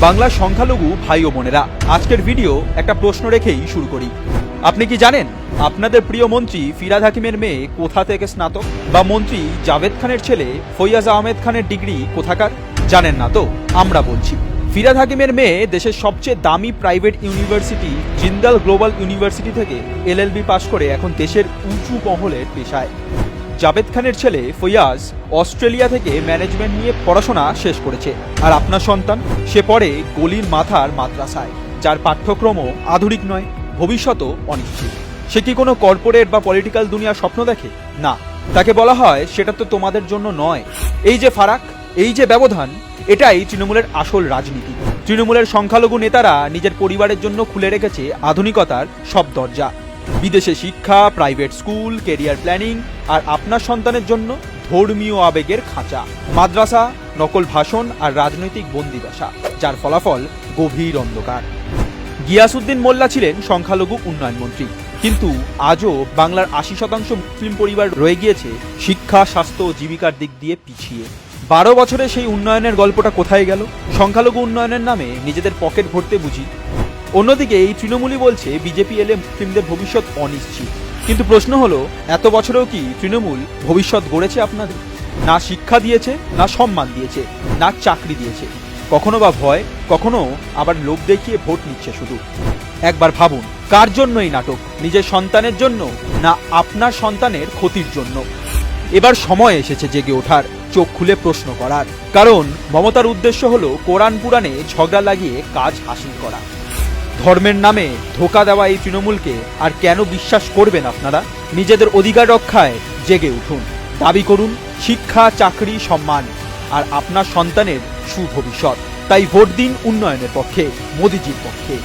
বাংলা সংখ্যালঘু ভাই ও বোনেরা, আজকের ভিডিও একটা প্রশ্ন রেখেই শুরু করি। আপনি কি জানেন আপনাদের প্রিয় মন্ত্রী ফিরহাদ হাকিমের মেয়ে কোথা থেকে স্নাতক, বা মন্ত্রী জাভেদ খানের ছেলে ফৈয়াজ আহমেদ খানের ডিগ্রি কোথাকার? জানেন না তো? আমরা বলছি। ফিরহাদ হাকিমের মেয়ে দেশের সবচেয়ে দামি private university Jindal global university থেকে এলএলবি পাশ করে এখন দেশের উঁচু মহলের পেশায়। জাভেদ খানের ছেলে ফৈয়াজ অস্ট্রেলিয়া থেকে ম্যানেজমেন্ট নিয়ে পড়াশোনা শেষ করেছে, আর আপনার সন্তান সে পড়ে গলির মাথার মাদ্রাসায়, যার পাঠ্যক্রমও আধুনিক নয়, ভবিষ্যতও অনিশ্চিত। সে কি কোনো কর্পোরেট বা পলিটিক্যাল দুনিয়ার স্বপ্ন দেখে? না, তাকে বলা হয় সেটা তো তোমাদের জন্য নয়। এই যে ফারাক, এই যে ব্যবধান, এটাই তৃণমূলের আসল রাজনীতি। তৃণমূলের সংখ্যালঘু নেতারা নিজের পরিবারের জন্য খুলে রেখেছে আধুনিকতার সব দরজা। বিদেশে শিক্ষা, প্রাইভেট স্কুল, কেরিয়ার প্ল্যানিং, আর আপনার সন্তানের জন্য ধর্মীয় আবেগের খাঁচা, মাদ্রাসা, নকল ভাষণ আর রাজনৈতিক বন্দিদশা, যার ফলাফল গভীর অন্ধকার। গিয়াসউদ্দিন মোল্লা ছিলেন সংখ্যালঘু উন্নয়ন মন্ত্রী, কিন্তু আজও বাংলার 80% মুসলিম পরিবার রয়ে গিয়েছে শিক্ষা, স্বাস্থ্য ও জীবিকার দিক দিয়ে পিছিয়ে। 12 বছরে সেই উন্নয়নের গল্পটা কোথায় গেল? সংখ্যালঘু উন্নয়নের নামে নিজেদের পকেট ভরতে বুঝি। অন্যদিকে এই তৃণমূলই বলছে বিজেপি এলে মুসলিমদের ভবিষ্যৎ অনিশ্চিত। কিন্তু প্রশ্ন হলো, এত বছরেও কি তৃণমূল ভবিষ্যৎ গড়েছে আপনাদের? না শিক্ষা দিয়েছে, না সম্মান দিয়েছে, না চাকরি দিয়েছে। কখনো বা ভয়, কখনো আবার লোভ দেখিয়ে ভোট নিচ্ছে শুধু। একবার ভাবুন, কার জন্য এই নাটক? নিজের সন্তানের জন্য, না আপনার সন্তানের ক্ষতির জন্য? এবার সময় এসেছে জেগে ওঠার, চোখ খুলে প্রশ্ন করার। কারণ মমতার উদ্দেশ্য হলো কোরআন পুরাণে ঝগড়া লাগিয়ে কাজ হাসিল করা। ধর্মের নামে ধোঁকা দেওয়া এই তৃণমূলকে আর কেন বিশ্বাস করবেন আপনারা? নিজেদের অধিকার রক্ষায় জেগে উঠুন, দাবি করুন শিক্ষা, চাকরি, সম্মান আর আপনার সন্তানের সুভবিষ্যৎ। তাই ভোট দিন উন্নয়নের পক্ষে, মোদিজির পক্ষে।